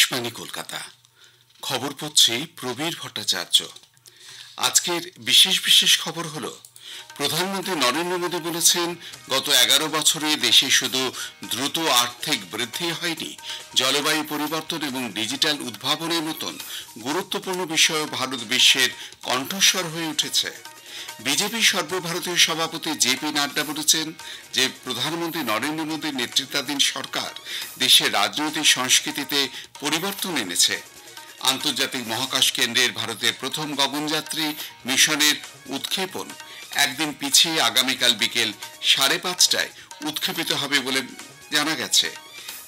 আকাশবাণী কলকাতা। খবর পড়ছি প্রবীর ভট্টাচার্য। আজকের বিশেষ খবর হলো, প্রধানমন্ত্রী নরেন্দ্র মোদী বলেছেন, গত 11 বছরে দেশে শুধু দ্রুত আর্থিক বৃদ্ধি হয়নি, জলবায়ু পরিবর্তন এবং ডিজিটাল উদ্ভাবনের মতন গুরুত্বপূর্ণ বিষয়ে ভারত বিশ্বের কণ্ঠস্বর হয়ে উঠেছে। বিজেপি সর্বভারতীয় সভাপতি জেপি নাড্ডা বলেছেন যে প্রধানমন্ত্রী নরেন্দ্র মোদীর নেতৃত্বাধীন সরকার দেশের রাজনৈতিক সংস্কৃতিতে পরিবর্তন এনেছে। আন্তর্জাতিক মহাকাশ কেন্দ্রের ভারতের প্রথম গগনযাত্রী মিশনের উৎক্ষেপণ একদিন পিছিয়ে আগামীকাল বিকেল 5:30টায় উৎক্ষেপিত হবে বলে জানা গেছে।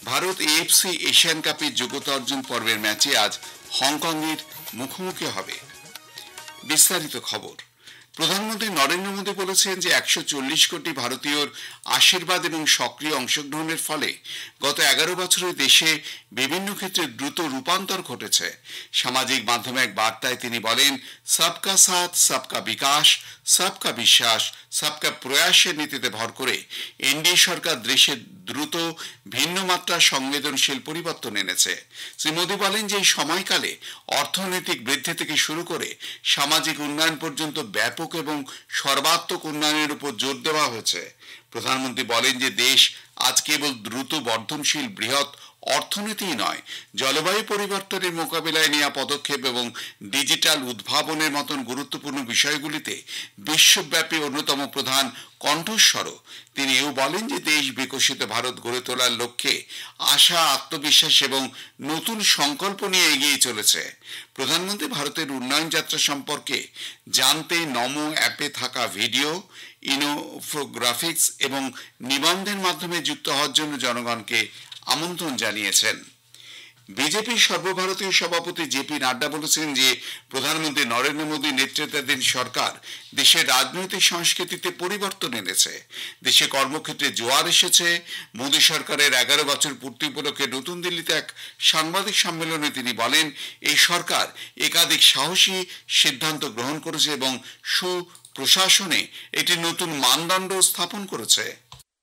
ভারত এএফসি এশিয়ান কাপের যোগ্যতা অর্জন পর্বের ম্যাচে আজ হংকংয়ের মুখোমুখি হবে। বিস্তারিত খবর। প্রধানমন্ত্রী নরেন্দ্র মোদী বলেছেন যে 140 কোটি ভারতীয়র আশীর্বাদ এবং সক্রিয় অংশগ্রহণের ফলে গত 11 বছরে দেশে বিভিন্ন ক্ষেত্রে দ্রুত রূপান্তর ঘটেছে। সামাজিক মাধ্যমে এক বার্তায় তিনি বলেন, সবকা সাথ সবকা বিকাশ, সবকা বিশ্বাস, সবকা প্রয়াসের নীতিতে ভর করে এনডিএ সরকার দেশের দ্রুত ভিন্ন মাত্রার সংবেদনশীল পরিবর্তন এনেছে। শ্রী মোদী বলেন যে এই সময়কালে অর্থনৈতিক বৃদ্ধি থেকে শুরু করে সামাজিক উন্নয়ন পর্যন্ত ব্যাপক এবং সর্বাত্মক উন্নয়নের উপর জোর দেওয়া হয়েছে। প্রধানমন্ত্রী বলেন যে দেশ আজ কেবল দ্রুত বর্ধনশীল বৃহৎ অর্থনীতিই নয়, জলবায়ু পরিবর্তনের মোকাবিলায় নেওয়া পদক্ষেপ এবং ডিজিটাল উদ্ভাবনের মতন গুরুত্বপূর্ণ বিষয়গুলিতে বিশ্বব্যাপী অন্যতম প্রধান কণ্ঠস্বরও। তিনি এও বলেন যে দেশ বিকশিত ভারত গড়ে তোলার লক্ষ্যে আশা, আত্মবিশ্বাস এবং নতুন সংকল্প নিয়ে এগিয়ে চলেছে। প্রধানমন্ত্রী ভারতের উন্নয়ন যাত্রা সম্পর্কে জানতে নমো অ্যাপে থাকা ভিডিও, ইনফোগ্রাফিক্স এবং নিবন্ধের মাধ্যমে যুক্ত হওয়ার জন্য জনগণকে আমন্ত্রণ জানিয়েছেন। বিজেপির সর্বভারতীয় সভাপতি জেপি নাড্ডা বলেছেন যে প্রধানমন্ত্রী নরেন্দ্র মোদীর নেতৃত্বাধীন সরকার দেশের রাজনৈতিক সংস্কৃতিতে পরিবর্তন এনেছে। দেশে কর্মক্ষেত্রে জোয়ার এসেছে। মোদী সরকারের 11 বছর পূর্তি উপলক্ষে নতুন দিল্লিতে এক সাংবাদিক সম্মেলনে তিনি বলেন, এই সরকার একাধিক সাহসী সিদ্ধান্ত গ্রহণ করেছে এবং সুপ্রশাসনে একটি নতুন मानदंड স্থাপন করেছে।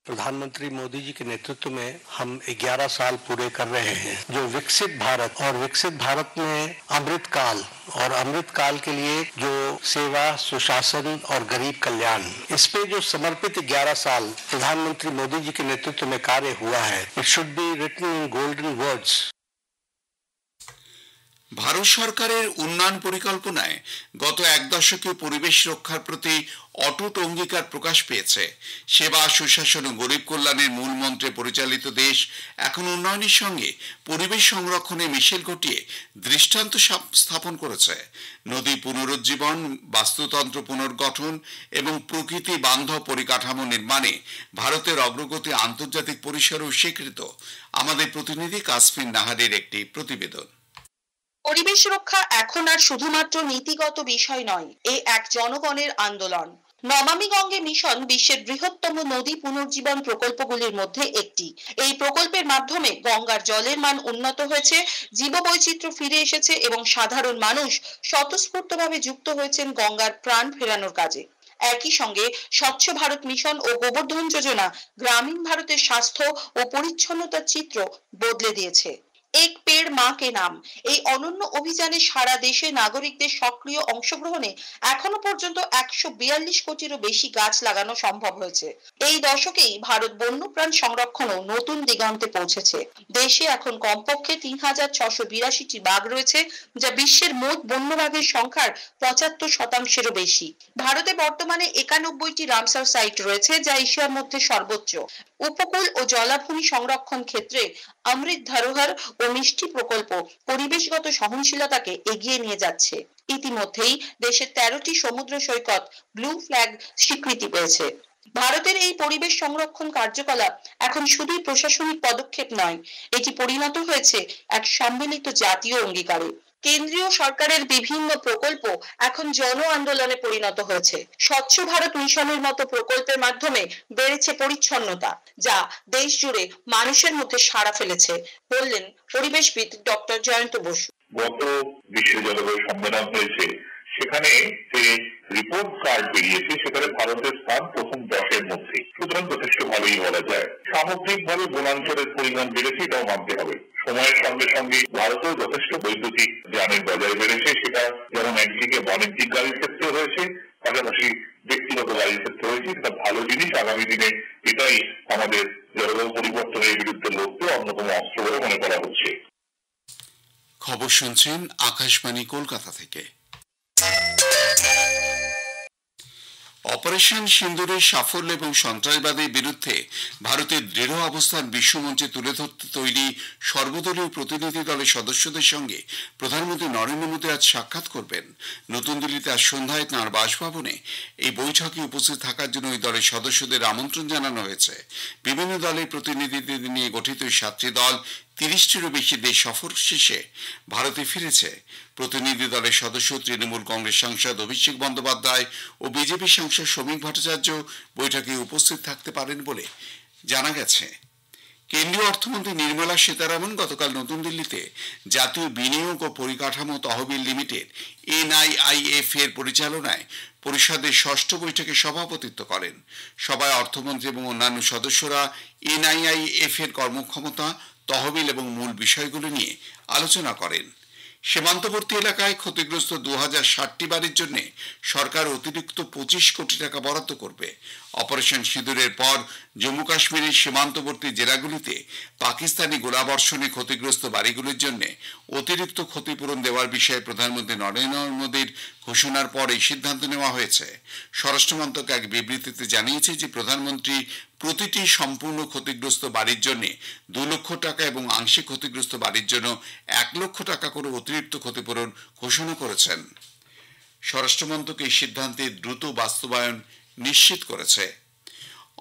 प्रधानमंत्री मोदी जी के नेतृत्व में हम 11 साल पूरे कर रहे हैं, जो विकसित भारत और विकसित भारत में अमृतकाल और अमृतकाल के लिए जो सेवा, सुशासन और गरीब कल्याण, इस पे जो समर्पित 11 साल प्रधानमंत्री मोदी जी के नेतृत्व में कार्य हुआ है, it should be written in golden words. Bharat সরকারের উন্নয়ন পরিকল্পনায় গত এক দশকে পরিবেশ রক্ষার প্রতি অটুট অঙ্গীকার প্রকাশ পেয়েছে। সেবা, সুশাসন ও গরিব কল্যাণের মূল মন্ত্রে পরিচালিত দেশ এখন উন্নয়নের সঙ্গে পরিবেশ সংরক্ষণে মিশেল ঘটিয়ে দৃষ্টান্ত স্থাপন করেছে। নদী পুনরুজ্জীবন, বাস্তুতন্ত্র পুনর্গঠন এবং প্রকৃতি বান্ধব পরিকাঠামো নির্মাণে ভারতের অগ্রগতি আন্তর্জাতিক পরিসরেও স্বীকৃত। আমাদের প্রতিনিধি কাশ্মীর নাহারের একটি প্রতিবেদন। পরিবেশ রক্ষা এখন আর শুধুমাত্র নীতিগত বিষয় নয়, এ এক জনগণের আন্দোলন। নমামি গঙ্গে মিশন বিশ্বের বৃহত্তম নদী পুনর্জীবন প্রকল্পগুলির মধ্যে একটি। এই প্রকল্পের মাধ্যমে গঙ্গার জলের মান উন্নত হয়েছে, জীববৈচিত্র্য ফিরে এসেছে এবং সাধারণ মানুষ স্বতঃস্ফূর্তভাবে যুক্ত হয়েছেন গঙ্গার প্রাণ ফেরানোর কাজে। একই সঙ্গে স্বচ্ছ ভারত মিশন ও গোবর্ধন যোজনা গ্রামীণ ভারতের স্বাস্থ্য ও পরিচ্ছন্নতার চিত্র বদলে দিয়েছে। এক পেড় মা কে নাম, এই অনন্য অভিযানে সারা দেশে নাগরিকদের সক্রিয় অংশগ্রহণে এখনো পর্যন্ত 142 কোটিরও বেশি গাছ লাগানো সম্ভব হয়েছে। এই দশকেই ভারত বন্যপ্রাণ সংরক্ষণও নতুন দিগন্তে পৌঁছেছে। দেশে এখন কমপক্ষে 3682টি বাঘ রয়েছে, যা বিশ্বের মোট বন্যবাঘের সংখ্যার 75%-এরও বেশি। ভারতে বর্তমানে 91টি রামসার সাইট রয়েছে, যা এশিয়ার মধ্যে সর্বোচ্চ। উপকূল ও জলাভূমি সংরক্ষণ ক্ষেত্রে অমৃত ধরোহর ও মিষ্টি প্রকল্প পরিবেশগত সহনশীলতাকে এগিয়ে নিয়ে যাচ্ছে। ইতিমধ্যেই দেশের 13টি সমুদ্র সৈকত ব্লু ফ্ল্যাগ স্বীকৃতি পেয়েছে। ভারতের এই পরিবেশ সংরক্ষণ কার্যকলাপ এখন শুধুই প্রশাসনিক পদক্ষেপ নয়, এটি পরিণত হয়েছে এক সম্মিলিত জাতীয় অঙ্গীকারে। কেন্দ্রীয় সরকারের বিভিন্ন প্রকল্প এখন জন আন্দোলনে পরিণত হয়েছে। স্বচ্ছ ভারত মিশনের মতো প্রকল্পের মাধ্যমে বেড়েছে পরিচ্ছন্নতা, যা দেশ জুড়ে মানুষের মধ্যে সাড়া ফেলেছে, বললেন পরিবেশবিদ ডক্টর জয়ন্ত বসু। গত বিশ্ব জলবায়ু সম্মেলন হয়েছে, সেখানে যে রিপোর্ট কার্ড বেরিয়েছে সেখানে ভারতের স্থান প্রথম 10-এর মধ্যে, সুতরাং যথেষ্ট ভালোই বলা যায়। সামগ্রিকভাবে বনাঞ্চলের পরিমাণ বেড়েছে, এটাও মানতে হবে। সময়ের সঙ্গে সঙ্গে ভারতেও যথেষ্ট বৈদ্যুতিক যানের বাজার বেড়েছে, সেটা যেমন একদিকে বাণিজ্যিক গাড়ির ক্ষেত্রে হয়েছে, পাশাপাশি ব্যক্তিগত গাড়ির ক্ষেত্রে হয়েছে। এটা ভালো জিনিস। আগামী দিনে এটাই আমাদের জলবায়ু পরিবর্তনের বিরুদ্ধে লড়তে অন্যতম অস্ত্র বলে মনে করা হচ্ছে। খবর শুনছেন আকাশবাণী কলকাতা থেকে। অপারেশন সিন্দুরের সাফল্য এবং সন্ত্রাসবাদের বিরুদ্ধে ভারতের দৃঢ় অবস্থান বিশ্বমঞ্চে তুলে ধরতে তৈরি সর্বদলীয় প্রতিনিধি দলের সদস্যদের সঙ্গে প্রধানমন্ত্রী নরেন্দ্র মোদী আজ সাক্ষাৎ করবেন। নতুন দিল্লিতে আজ সন্ধ্যায় তাঁর বাসভবনে এই বৈঠকে উপস্থিত থাকার জন্য ওই দলের সদস্যদের আমন্ত্রণ জানানো হয়েছে। বিভিন্ন দলের প্রতিনিধিদের নিয়ে গঠিত এই 7টি দল 30টিরও বেশি দেশ সফর শেষে ভারতে ফিরেছে। প্রতিনিধি দলের সদস্য তৃণমূল কংগ্রেস সাংসদ অভিষেক বন্দ্যোপাধ্যায় ও বিজেপি সাংসদ শ্রমিক ভট্টাচার্য বৈঠকে উপস্থিত থাকতে পারেন বলে জানা গেছে। কেন্দ্রীয় অর্থমন্ত্রী নির্মলা সীতারামন গতকাল নতুন দিল্লিতে জাতীয় বিনিয়োগ ও পরিকাঠামো তহবিল লিমিটেড NIIF এর পরিচালনায় পরিষদের 6ষ্ঠ বৈঠকে সভাপতিত্ব করেন। সভায় অর্থমন্ত্রী এবং অন্যান্য সদস্যরা NIIF এর কর্মক্ষমতা, তহবিল এবং মূল বিষয়গুলো নিয়ে আলোচনা করেন। সীমান্তবর্তী এলাকায় ক্ষতিগ্রস্ত 2060টি বাড়ির জন্য সরকার অতিরিক্ত 25 কোটি টাকা বরাদ্দ করবে। অপারেশন সিঁদুরের পর জম্মু কাশ্মীরের সীমান্তবর্তী জেলাগুলিতে পাকিস্তানি গোলাবর্ষণে ক্ষতিগ্রস্ত বাড়িগুলির জন্য অতিরিক্ত ক্ষতিপূরণ দেওয়ার বিষয়ে প্রধানমন্ত্রী নরেন্দ্র মোদীর ঘোষণার পর এই সিদ্ধান্ত নেওয়া হয়েছে। স্বরাষ্ট্র মন্ত্রক এক বিবৃতিতে জানিয়েছে যে প্রধানমন্ত্রী প্রতিটি সম্পূর্ণ ক্ষতিগ্রস্ত বাড়ির জন্য 2 লক্ষ টাকা এবং আংশিক ক্ষতিগ্রস্ত বাড়ির জন্য 1 লক্ষ টাকা করে অতিরিক্ত ক্ষতিপূরণ ঘোষণা করেছেন। স্বরাষ্ট্র মন্ত্রক এই সিদ্ধান্তের দ্রুত বাস্তবায়ন নিশ্চিত করেছে।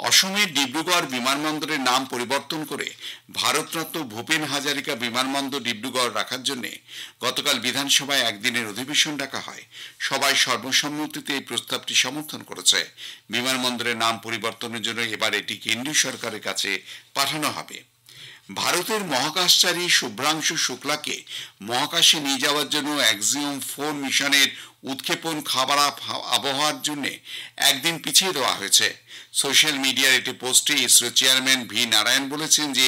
অসমের ডিব্রুগড় বিমানবন্দরের নাম পরিবর্তন করে ভারতরত্ন ভূপেন হাজারিকা বিমানবন্দর ডিব্রুগড় রাখার জন্য গতকাল বিধানসভায় একদিনের অধিবেশন ডাকা হয়। সবাই সর্বসম্মতিতে এই প্রস্তাবটি সমর্থন করেছে। বিমানবন্দরের নাম পরিবর্তনের জন্য এবার এটি কেন্দ্রীয় সরকারের কাছে পাঠানো হবে। ভারতের মহাকাশচারী শুভ্রাংশু শুক্লাকে মহাকাশে নিয়ে যাওয়ার জন্য অ্যাক্সিওম 4 মিশনের উৎক্ষেপণ খারাপ আবহাওয়ার জন্য একদিন পিছিয়ে দেওয়া হয়েছে। সোশ্যাল মিডিয়ার একটি পোস্টে ইসরো চেয়ারম্যান ভি নারায়ণ বলেছেন যে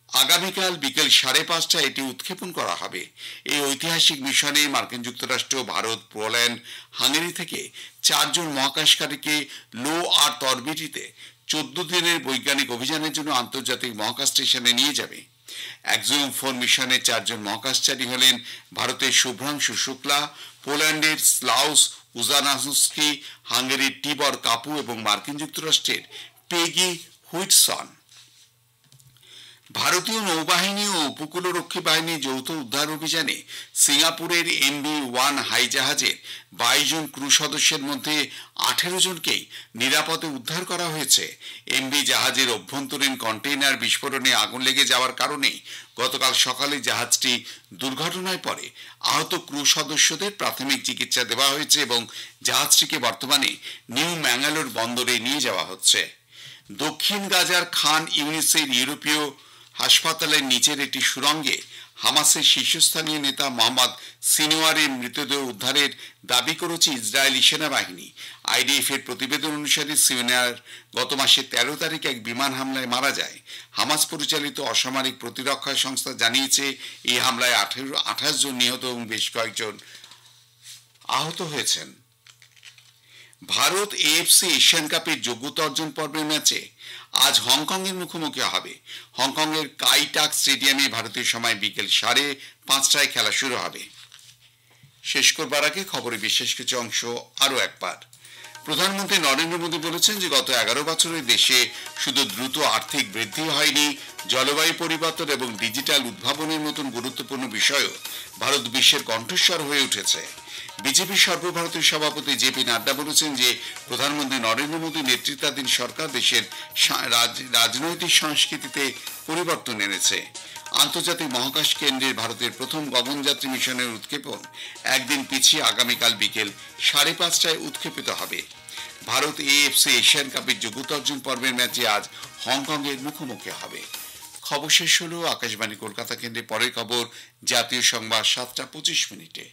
আগামীকাল বিকেল 5:30টায় এটি উৎক্ষেপণ করা হবে। এই ঐতিহাসিক মিশনে মার্কিন যুক্তরাষ্ট্র, ভারত, পোল্যান্ড, হাঙ্গেরি থেকে 4 জন মহাকাশকারীকে লো আর্থ অরবিটিতে 14 দিনের বৈজ্ঞানিক অভিযানের জন্য আন্তর্জাতিক মহাকাশ স্টেশনে নিয়ে যাবে। অ্যাক্সিওম 4 মিশনে 4 জন মহাকাশচারী হলেন ভারতের শুভ্রাংশু শুক্লা, পোল্যান্ডের স্লাউস উজানাস্কি, হাঙ্গেরির টিবর কাপু এবং মার্কিন যুক্তরাষ্ট্রের পেগি হুইটসন। ভারতীয় নৌবাহিনী ও উপকূলরক্ষী বাহিনীর যৌথ উদ্ধার অভিযানে সিঙ্গাপুরের MV-1 হাইজাহাজের 22 জন ক্রু সদস্যের মধ্যে 18 জনকেই নিরাপদে উদ্ধার করা হয়েছে। MV জাহাজের অভ্যন্তরীণ কন্টেইনার বিস্ফোরণে আগুন লেগে যাওয়ার কারণে গতকাল সকালে জাহাজটি দুর্ঘটনায় পড়ে। আহত ক্রু সদস্যদের প্রাথমিক চিকিৎসা দেওয়া হয়েছে এবং জাহাজটিকে বর্তমানে নিউ ম্যাঙ্গালোর বন্দরে নিয়ে যাওয়া হচ্ছে। দক্ষিণ গাজার খান ইউনিসের ইউরোপীয় হাসপাতালের নিচের একটি সুড়ঙ্গে হামাসের শীর্ষস্থানীয় নেতা মোহাম্মদ সিনওয়ারের মৃতদেহ উদ্ধারের দাবি করেছে ইসরায়েলি সেনাবাহিনী। IDF এর প্রতিবেদন অনুসারে সিনওয়ার গত মাসের 13 তারিখ এক বিমান হামলায় মারা যায়। হামাস পরিচালিত অসামরিক প্রতিরক্ষা সংস্থা জানিয়েছে এই হামলায় 28 জন নিহত এবং বেশ কয়েকজন আহত হয়েছেন। ভারত AFC এশিয়ান কাপের যোগ্যতা অর্জন পর্বের ম্যাচে আজ হংকংয়ের মুখোমুখি হবে। হংকংয়ের কাইটাক স্টেডিয়ামে ভারতীয় সময় বিকেল 5:30টায় খেলা শুরু হবে। শেষ করবার আগে খবরের বিশেষ কিছু অংশ আরও একবার। প্রধানমন্ত্রী নরেন্দ্র মোদী বলেছেন যে গত 11 বছরে দেশে শুধু দ্রুত আর্থিক বৃদ্ধি হয়নি, জলবায়ু পরিবর্তন এবং ডিজিটাল উদ্ভাবনের মতন গুরুত্বপূর্ণ বিষয়ও ভারত বিশ্বের কণ্ঠস্বর হয়ে উঠেছে। বিজেপি সর্বভারতীয় সভাপতি JP নাড্ডা বলেছেন যে প্রধানমন্ত্রী নরেন্দ্র মোদী নেতৃত্বাধীন সরকার দেশের রাজনৈতিক সংস্কৃতিতে পরিবর্তন এনেছে। আন্তর্জাতিক মহাকাশ কেন্দ্রের ভারতের প্রথম গগনযাত্রী মিশনের উৎক্ষেপণ একদিন পিছিয়ে আগামীকাল বিকেল 5:30টায় উৎক্ষেপিত হবে। ভারত AFC এশিয়ান কাপের যোগ্যতা অর্জন পর্বের ম্যাচে আজ হংকংয়ের মুখোমুখি হবে। খবর শেষ হলো। আকাশবাণী কলকাতা কেন্দ্রে পরের খবর জাতীয় সংবাদ 7:25 মিনিটে।